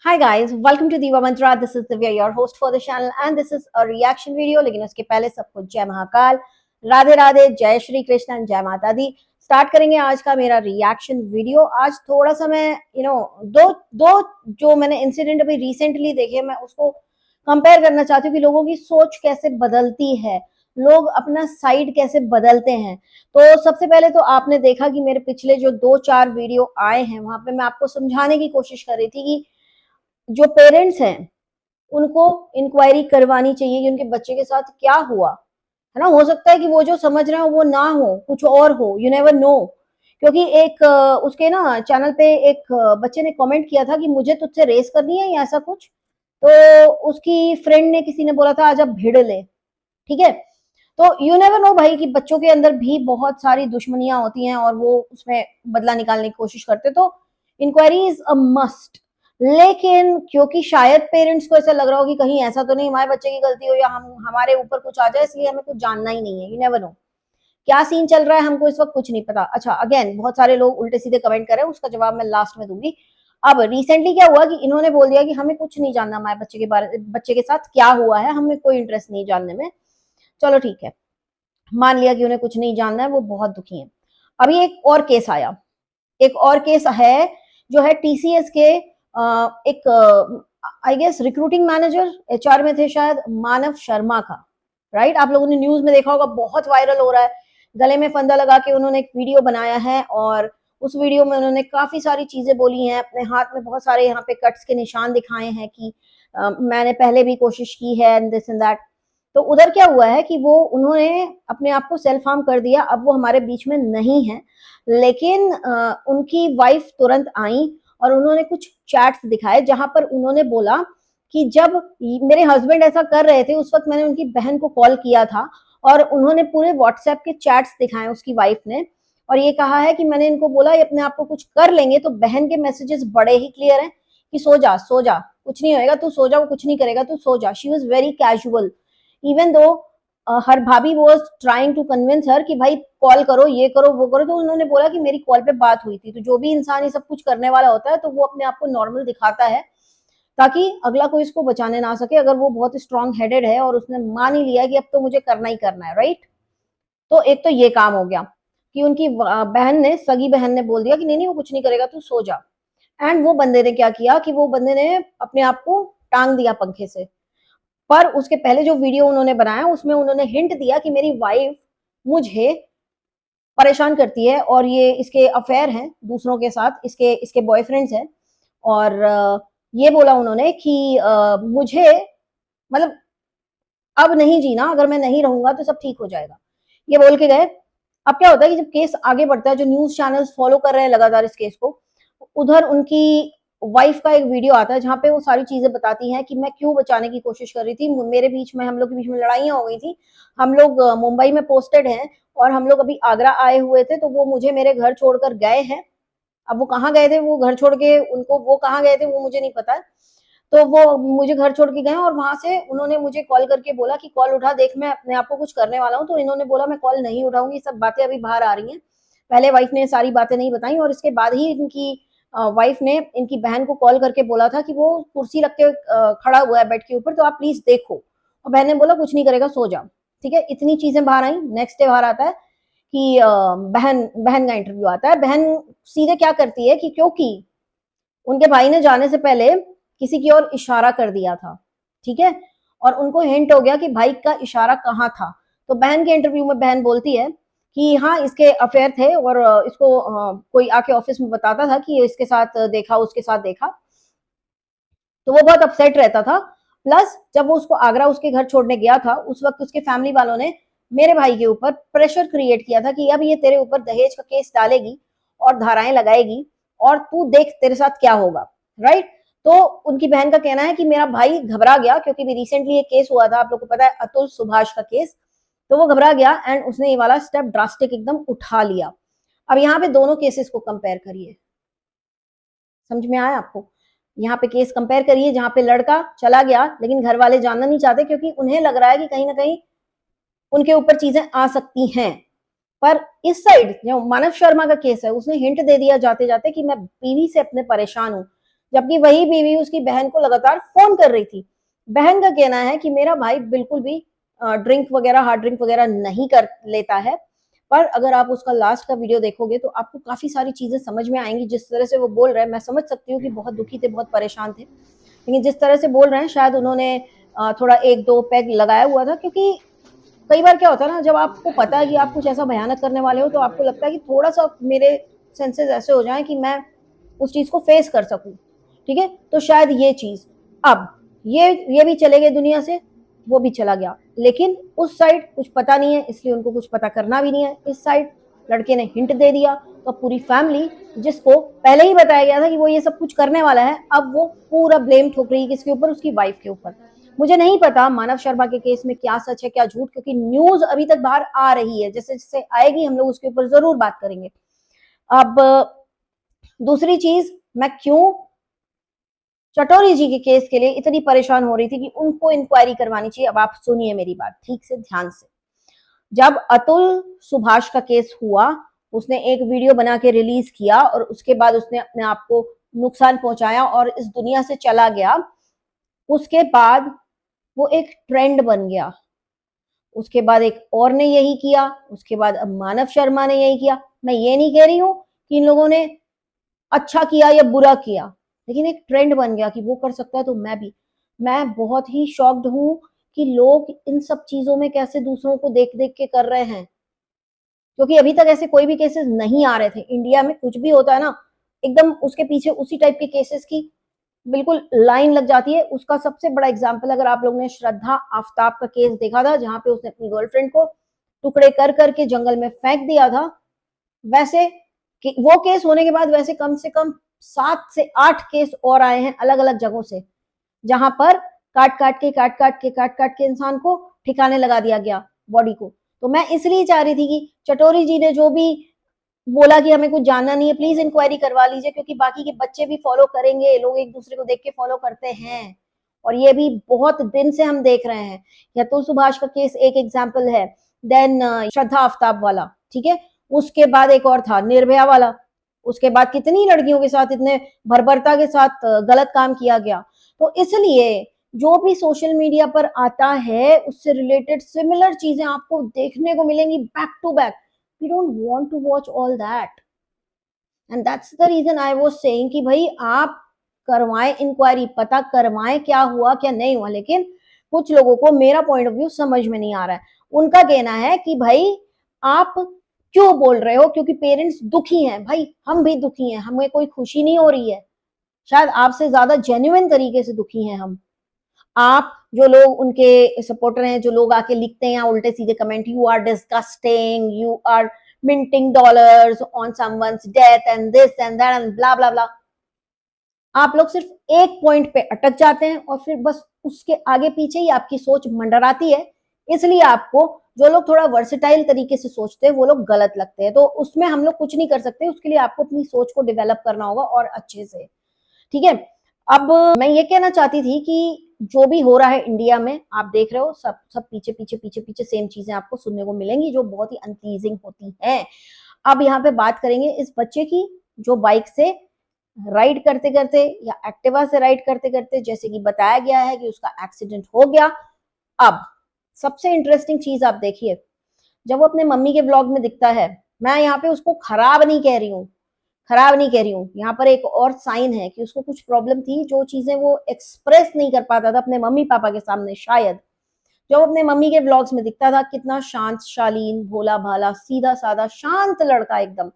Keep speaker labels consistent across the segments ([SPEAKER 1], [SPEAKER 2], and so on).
[SPEAKER 1] Hi guys, welcome to Diva Mantra. This is Divya, your host for the channel, and this is a reaction video. लेकिन उसके पहले सबको जय महाकाल, राधे राधे, जय श्री कृष्ण, जय माता दी। स्टार्ट करेंगे आज का मेरा रिएक्शन वीडियो। आज थोड़ा सा मैं दो दो जो मैंने इंसिडेंट अभी रिसेंटली देखे, मैं उसको कंपेयर करना चाहती हूँ कि लोगों की सोच कैसे बदलती है, लोग अपना साइड कैसे बदलते हैं। तो सबसे पहले तो आपने देखा कि मेरे पिछले जो 2-4 वीडियो आए हैं, वहां पे मैं आपको समझाने की कोशिश कर रही थी कि जो पेरेंट्स हैं उनको इंक्वायरी करवानी चाहिए कि उनके बच्चे के साथ क्या हुआ, है ना। हो सकता है कि वो जो समझ रहे हो वो ना हो, कुछ और हो, यू नेवर नो। क्योंकि एक उसके ना चैनल पे एक बच्चे ने कमेंट किया था कि मुझे तुझसे रेस करनी है या ऐसा कुछ। तो उसकी फ्रेंड ने, किसी ने बोला था आज आप भिड़ ले, ठीक है। तो यू नेवर नो भाई कि बच्चों के अंदर भी बहुत सारी दुश्मनियां होती हैं और वो उसमें बदला निकालने की कोशिश करते। तो इंक्वायरी इज अ मस्ट। लेकिन क्योंकि शायद पेरेंट्स को ऐसा लग रहा हो कि कहीं ऐसा तो नहीं हमारे बच्चे की गलती हो या हम हमारे ऊपर कुछ आ जाए, इसलिए हमें कुछ जानना ही नहीं है। यू नेवर नो क्या सीन चल रहा है, हमको इस वक्त कुछ नहीं पता। अच्छा, अगेन बहुत सारे लोग उल्टे सीधे कमेंट कर रहे हैं, उसका जवाब मैं लास्ट में दूंगी। अब रिसेंटली क्या हुआ कि इन्होंने बोल दिया कि हमें कुछ नहीं जानना, हमारे बच्चे के साथ क्या हुआ है, हमें कोई इंटरेस्ट नहीं जानने में। चलो ठीक है, मान लिया कि उन्हें कुछ नहीं जानना है, वो बहुत दुखी हैं। अभी एक और केस आया, एक और केस है जो है टीसीएस के एक I guess recruiting manager, HR में थे शायद, मानव शर्मा का। राइट, आप लोगों ने न्यूज में देखा होगा, बहुत वायरल हो रहा है। गले में फंदा लगा के उन्होंने एक वीडियो बनाया है और उस वीडियो में उन्होंने काफी सारी चीजें बोली हैं। अपने हाथ में बहुत सारे यहाँ पे कट्स के निशान दिखाए हैं कि मैंने पहले भी कोशिश की है एंड दिस एंड दैट। तो उधर क्या हुआ है कि वो उन्होंने अपने आप को सेल्फ हार्म कर दिया। अब वो हमारे बीच में नहीं है, लेकिन उनकी वाइफ तुरंत आई और उन्होंने कुछ चैट्स दिखाए जहां पर उन्होंने बोला कि जब मेरे हस्बैंड ऐसा कर रहे थे उस वक्त मैंने उनकी बहन को कॉल किया था। और उन्होंने पूरे व्हाट्सएप के चैट्स दिखाए उसकी वाइफ ने, और ये कहा है कि मैंने इनको बोला ये अपने आप को कुछ कर लेंगे। तो बहन के मैसेजेस बड़े ही क्लियर हैं कि सो जा सो जा, कुछ नहीं होएगा, तू सो जा, वो कुछ नहीं करेगा, तू सो जा। She was very casual, even though her भाभी was trying to convince her कि भाई कॉल करो, ये करो, वो करो। तो उन्होंने बोला कि मेरी कॉल पे बात हुई थी। तो जो भी इंसान ये सब कुछ करने वाला होता है तो वो अपने आप को नॉर्मल दिखाता है ताकि अगला कोई इसको बचाने ना सके। अगर वो बहुत स्ट्रांग हेडेड है और उसने मान ही लिया कि अब तो मुझे करना ही करना है, राइट। तो एक तो ये काम हो गया कि उनकी बहन ने, सगी बहन ने बोल दिया कि नहीं नहीं वो कुछ नहीं करेगा, तू सो जा। एंड वो बंदे ने क्या किया कि वो बंदे ने अपने आप को टांग दिया पंखे से। पर उसके पहले जो वीडियो उन्होंने बनाया उसमें उन्होंने हिंट दिया कि मेरी वाइफ मुझे परेशान करती है और ये इसके अफेयर हैं दूसरों के साथ, इसके इसके बॉयफ्रेंड्स हैं। और ये बोला उन्होंने कि मुझे मतलब अब नहीं जीना, अगर मैं नहीं रहूंगा तो सब ठीक हो जाएगा, ये बोल के गए। अब क्या होता है कि जब केस आगे बढ़ता है, जो न्यूज चैनल्स फॉलो कर रहे हैं लगातार इस केस को, उधर उनकी वाइफ का एक वीडियो आता है जहां पे वो सारी चीजें बताती हैं कि मैं क्यों बचाने की कोशिश कर रही थी। मेरे बीच में, हम लोग के बीच में लड़ाइयां हो गई थी। हम लोग मुंबई में पोस्टेड हैं और हम लोग अभी आगरा आए हुए थे, तो वो मुझे मेरे घर छोड़कर गए हैं। अब वो कहाँ गए थे, वो घर छोड़ के, उनको वो कहाँ गए थे वो मुझे नहीं पता है। तो वो मुझे घर छोड़ के गए और वहां से उन्होंने मुझे कॉल करके बोला कि कॉल उठा, देख मैं अपने आप को कुछ करने वाला हूँ। तो इन्होंने बोला मैं कॉल नहीं उठाऊंगी, सब बातें अभी बाहर आ रही हैं। पहले वाइफ ने सारी बातें नहीं बताई और इसके बाद ही इनकी वाइफ ने इनकी बहन को कॉल करके बोला था कि वो कुर्सी रख के खड़ा हुआ है बेड के ऊपर, तो आप प्लीज देखो। और बहन ने बोला कुछ नहीं करेगा, सो जाओ। ठीक है, इतनी चीजें बाहर आई। नेक्स्ट डे बाहर आता है कि बहन बहन का इंटरव्यू आता है। बहन सीधे क्या करती है कि क्योंकि उनके भाई ने जाने से पहले किसी की ओर इशारा कर दिया था, ठीक है, और उनको हिंट हो गया कि भाई का इशारा कहाँ था। तो बहन के इंटरव्यू में बहन बोलती है कि हाँ इसके अफेयर थे और इसको कोई आके ऑफिस में बताता था कि इसके साथ देखा, उसके साथ देखा। तो वो बहुत अपसेट रहता था। प्लस जब वो उसको आगरा उसके घर छोड़ने गया था, उस वक्त उसके फैमिली वालों ने मेरे भाई के ऊपर प्रेशर क्रिएट किया था कि अब ये तेरे ऊपर दहेज का केस डालेगी और धाराएं लगाएगी और तू देख तेरे साथ क्या होगा, राइट। तो उनकी बहन का कहना है कि मेरा भाई घबरा गया, क्योंकि भी रिसेंटली ये केस हुआ था, आप लोग को पता है, अतुल सुभाष का केस। तो वो घबरा गया एंड उसने ये वाला स्टेप ड्रास्टिक एकदम उठा लिया। अब यहाँ पे दोनों केसेस को कंपेयर करिए, समझ में आया आपको। यहाँ पे केस कंपेयर करिए जहां पे लड़का चला गया लेकिन घर वाले जानना नहीं चाहते, क्योंकि उन्हें लग रहा है कि कहीं ना कहीं उनके ऊपर चीजें आ सकती हैं। पर इस साइड जो मानव शर्मा का केस है, उसने हिंट दे दिया जाते जाते कि मैं बीवी से अपने परेशान हूं, जबकि वही बीवी उसकी बहन को लगातार फोन कर रही थी। बहन का कहना है कि मेरा भाई बिल्कुल भी ड्रिंक वगैरह, हार्ड ड्रिंक वगैरह नहीं कर लेता है। पर अगर आप उसका लास्ट का वीडियो देखोगे तो आपको काफी सारी चीजें समझ में आएंगी। जिस तरह से वो बोल रहे हैं, मैं समझ सकती हूँ कि बहुत दुखी थे, बहुत परेशान थे, लेकिन जिस तरह से बोल रहे हैं शायद उन्होंने थोड़ा एक दो पैग लगाया हुआ था। क्योंकि कई बार क्या होता है ना, जब आपको पता है कि आप कुछ ऐसा भयानक करने वाले हो तो आपको लगता है कि थोड़ा सा मेरे सेंसेस ऐसे हो जाएं कि मैं उस चीज को फेस कर सकूं। ठीक है, तो शायद ये चीज, अब ये भी चले गए दुनिया से, वो भी चला गया, लेकिन उस साइड कुछ पता नहीं है, इसलिए उनको कुछ पता करना भी नहीं है। इस साइड लड़के ने हिंट दे दिया, तो पूरी फैमिली, जिसको पहले ही बताया गया था कि वो ये सब कुछ करने वाला है, अब वो पूरा ब्लेम ठोक रही है किसके ऊपर, उसकी वाइफ के ऊपर। मुझे नहीं पता मानव शर्मा के केस में क्या सच है क्या झूठ, क्योंकि न्यूज अभी तक बाहर आ रही है, जैसे जैसे आएगी हम लोग उसके ऊपर जरूर बात करेंगे। अब दूसरी चीज, मैं क्यों चटोरी जी के केस के लिए इतनी परेशान हो रही थी कि उनको इंक्वायरी करवानी चाहिए। अब आप सुनिए मेरी बात ठीक से ध्यान से। जब अतुल सुभाष का केस हुआ, उसने एक वीडियो बना के रिलीज किया और उसके बाद उसने अपने आप को नुकसान पहुंचाया और इस दुनिया से चला गया। उसके बाद वो एक ट्रेंड बन गया। उसके बाद एक और ने यही किया, उसके बाद अब मानव शर्मा ने यही किया। मैं ये नहीं कह रही हूं कि इन लोगों ने अच्छा किया या बुरा किया, लेकिन एक ट्रेंड बन गया कि वो कर सकता है तो मैं भी। मैं बहुत ही शॉक्ड हूं कि लोग इन सब चीजों में कैसे दूसरों को देख देख के कर रहे हैं, क्योंकि अभी तक ऐसे कोई भी केसेस नहीं आ रहे थे। इंडिया में कुछ भी होता है ना, एकदम उसके पीछे उसी टाइप के केसेस की बिल्कुल लाइन लग जाती है। उसका सबसे बड़ा एग्जाम्पल, अगर आप लोगों ने श्रद्धा आफ्ताब का केस देखा था, जहां पे उसने अपनी गर्लफ्रेंड को टुकड़े कर करके जंगल में फेंक दिया था, वैसे वो केस होने के बाद वैसे कम से कम 7 से 8 केस और आए हैं अलग अलग जगहों से, जहां पर काट काट के इंसान को ठिकाने लगा दिया गया, बॉडी को। तो मैं इसलिए चाह रही थी कि चटोरी जी ने जो भी बोला कि हमें कुछ जानना नहीं है, प्लीज इंक्वायरी करवा लीजिए, क्योंकि बाकी के बच्चे भी फॉलो करेंगे, लोग एक दूसरे को देख के फॉलो करते हैं। और ये भी बहुत दिन से हम देख रहे हैं। यतुल सुभाष का केस एक एग्जाम्पल है, देन श्रद्धा आफ्ताब वाला, ठीक है, उसके बाद एक और था निर्भया वाला, उसके बाद कितनी लड़कियों के साथ इतने बर्बरता के साथ गलत काम किया गया। तो इसलिए जो भी सोशल मीडिया पर आता है उससे रिलेटेड सिमिलर चीजें आपको देखने को मिलेंगी back to back. We don't want to watch all that, and that's the reason I was saying कि भाई आप करवाएं इंक्वायरी, पता करवाएं क्या हुआ क्या नहीं हुआ। लेकिन कुछ लोगों को मेरा पॉइंट ऑफ व्यू समझ में नहीं आ रहा है। उनका कहना है कि भाई आप क्यों बोल रहे हो, क्योंकि पेरेंट्स दुखी हैं। भाई हम भी दुखी हैं, हमें कोई खुशी नहीं हो रही है, शायद आपसे ज्यादा जेन्युइन तरीके से दुखी हैं हम। आप जो लोग उनके सपोर्टर हैं, जो लोग आके लिखते हैं उल्टे सीधे comment, you are disgusting, you are minting dollars on someone's death and this and that and blah blah blah, आप लोग सिर्फ एक पॉइंट पे अटक जाते हैं और फिर बस उसके आगे पीछे ही आपकी सोच मंडराती है। इसलिए आपको जो लोग थोड़ा वर्सेटाइल तरीके से सोचते हैं वो लोग गलत लगते हैं। तो उसमें हम लोग कुछ नहीं कर सकते, उसके लिए आपको अपनी सोच को डेवलप करना होगा और अच्छे से। ठीक है, अब मैं ये कहना चाहती थी कि जो भी हो रहा है इंडिया में, आप देख रहे हो सब सब पीछे पीछे पीछे पीछे सेम चीजें आपको सुनने को मिलेंगी जो बहुत ही अनप्लीजिंग होती हैं। अब यहाँ पे बात करेंगे इस बच्चे की, जो बाइक से राइड करते करते या एक्टिवा से राइड करते करते, जैसे कि बताया गया है कि उसका एक्सीडेंट हो गया। अब सबसे इंटरेस्टिंग चीज आप देखिए, जब वो अपने मम्मी के व्लॉग में दिखता है, मैं यहाँ पे उसको खराब नहीं कह रही हूँ, खराब नहीं कह रही हूँ, यहाँ पर एक और साइन है कि उसको कुछ प्रॉब्लम थी, जो चीजें वो एक्सप्रेस नहीं कर पाता था अपने मम्मी पापा के सामने शायद। जब अपने मम्मी के व्लॉग्स में दिखता था, कितना शांत शालीन भोला भाला सीधा साधा शांत लड़का, एकदम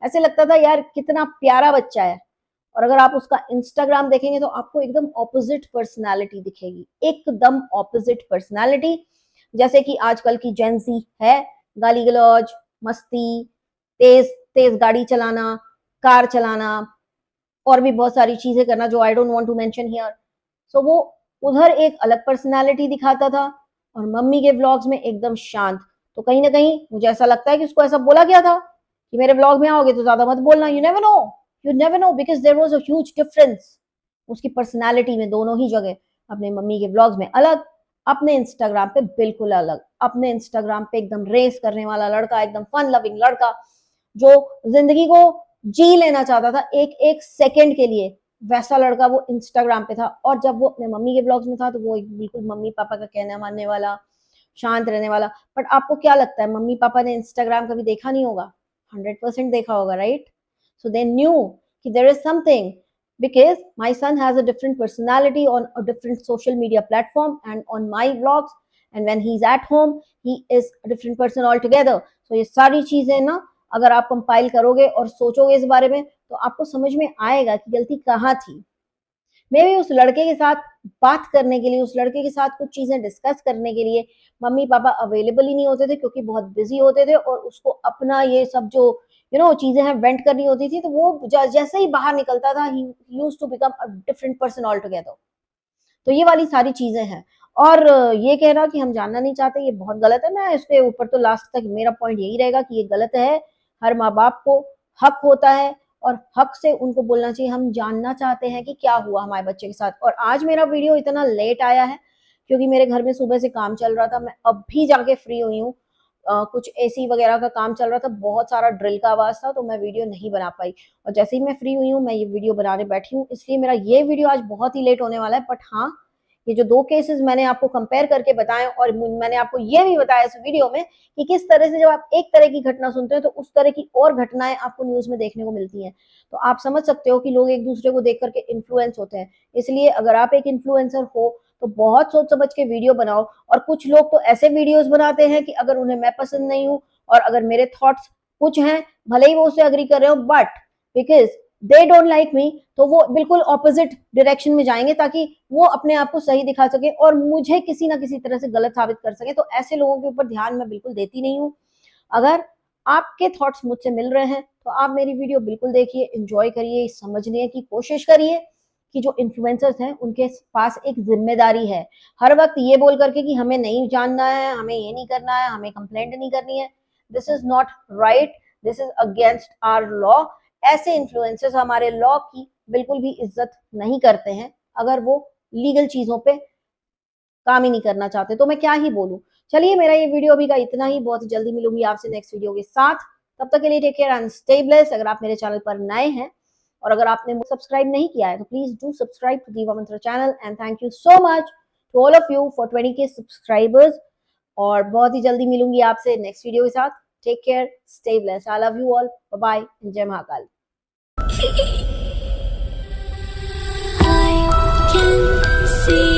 [SPEAKER 1] ऐसे लगता था यार कितना प्यारा बच्चा है। और अगर आप उसका इंस्टाग्राम देखेंगे तो आपको एकदम ऑपोजिट पर्सनालिटी दिखेगी, एकदम ऑपोजिट पर्सनालिटी। जैसे कि आजकल की जेंजी है, गाली गलौज, मस्ती, तेज तेज गाड़ी चलाना, कार चलाना, और भी बहुत सारी चीजें करना जो I don't want to mention here. So वो उधर एक अलग पर्सनालिटी दिखाता था और मम्मी के व्लॉग्स में एकदम शांत। तो कहीं ना कहीं मुझे ऐसा लगता है कि उसको ऐसा बोला गया था कि मेरे व्लॉग में आओगे तो ज्यादा मत बोलना, you never know, you never know, because there was a huge difference उसकी पर्सनालिटी में दोनों ही जगह। अपने मम्मी के व्लॉग्स में अलग, अपने इंस्टाग्राम पे बिल्कुल अलग। अपने इंस्टाग्राम पे एकदम रेस करने वाला लड़का, एकदम फन लविंग लड़का, जो जिंदगी को जी लेना चाहता था एक एक सेकंड के लिए, वैसा लड़का वो इंस्टाग्राम पे था, और जब वो अपने मम्मी के ब्लॉग्स में था तो वो एक बिल्कुल मम्मी पापा का कहना मानने वाला, शांत रहने वाला। बट आपको क्या लगता है, मम्मी पापा ने इंस्टाग्राम कभी देखा नहीं होगा? 100% देखा होगा, राइट? सो दे न्यू कि there is something, because my son has a different personality on a different social media platform and on my vlogs, and when he's at home he is a different person altogether. So ये सारी चीजें ना अगर आप compile करोगे और सोचोगे इस बारे में तो आपको समझ में आएगा कि गलती कहाँ थी। मे बी उस लड़के के साथ बात करने के लिए, उस लड़के के साथ कुछ चीजें डिस्कस करने के लिए मम्मी पापा अवेलेबल ही नहीं होते थे, क्योंकि बहुत बिजी होते थे और उसको अपना ये सब जो चीजें हैं वेंट करनी होती थी, तो वो जैसे ही बाहर निकलता था ही used to become a different person all together. तो ये वाली सारी चीजें हैं। और ये कहना कि हम जानना नहीं चाहते, ये बहुत गलत है। मैं इसके ऊपर तो लास्ट तक मेरा पॉइंट यही रहेगा कि ये गलत है। हर माँ बाप को हक होता है और हक से उनको बोलना चाहिए हम जानना चाहते हैं कि क्या हुआ हमारे बच्चे के साथ। और आज मेरा वीडियो इतना लेट आया है क्योंकि मेरे घर में सुबह से काम चल रहा था, मैं अब भी जाके फ्री हुई हूँ। कुछ एसी वगैरह का काम चल रहा था, बहुत सारा ड्रिल का आवाज था, तो मैं वीडियो नहीं बना पाई। और जैसे ही मैं फ्री हुई हूँ मैं ये वीडियो बनाने बैठी हूँ, इसलिए मेरा ये वीडियो आज बहुत ही लेट होने वाला है। बट हाँ, ये जो 2 केसेस मैंने आपको कंपेयर करके बताए और मैंने आपको ये भी बताया इस वीडियो में कि किस तरह से जब आप एक तरह की घटना सुनते हो तो उस तरह की और घटनाएं आपको न्यूज में देखने को मिलती हैं। तो आप समझ सकते हो कि लोग एक दूसरे को देख करके इन्फ्लुएंस होते हैं। इसलिए अगर आप एक इन्फ्लुएंसर हो तो बहुत सोच समझ के वीडियो बनाओ। और कुछ लोग तो ऐसे वीडियोस बनाते हैं कि अगर उन्हें मैं पसंद नहीं हूँ और अगर मेरे थॉट्स कुछ हैं, भले ही वो उससे अग्री कर रहे हो, but because they don't like me, तो वो बिल्कुल ऑपोजिट डायरेक्शन में जाएंगे ताकि वो अपने आप को सही दिखा सके और मुझे किसी ना किसी तरह से गलत साबित कर सके। तो ऐसे लोगों के ऊपर ध्यान मैं बिल्कुल देती नहीं हूँ। अगर आपके थॉट्स मुझसे मिल रहे हैं तो आप मेरी वीडियो बिल्कुल देखिए, एंजॉय करिए, समझने की कोशिश करिए कि जो इन्फ्लुएंसर्स हैं उनके पास एक जिम्मेदारी है। हर वक्त ये बोल करके कि हमें नहीं जानना है, हमें ये नहीं करना है, हमें कंप्लेंट नहीं करनी है, this is not right, this is against our law. ऐसे इन्फ्लुएंसर्स हमारे लॉ की बिल्कुल भी इज्जत नहीं करते हैं अगर वो लीगल चीजों पे काम ही नहीं करना चाहते, तो मैं क्या ही बोलूं। चलिए, मेरा ये वीडियो अभी का इतना ही, बहुत ही जल्दी मिलूंगी आपसे नेक्स्ट वीडियो के साथ। तब तक के लिए take care and stay blessed. अगर आप मेरे चैनल पर नए हैं और अगर आपने सब्सक्राइब नहीं किया है तो please do subscribe to Diva Mantra channel and thank you so much to all of you for 20K subscribers. और बहुत ही जल्दी मिलूंगी आपसे नेक्स्ट वीडियो के साथ। Take care, stay blessed, I love you all, bye bye, जय महाकाल।
[SPEAKER 2] I can see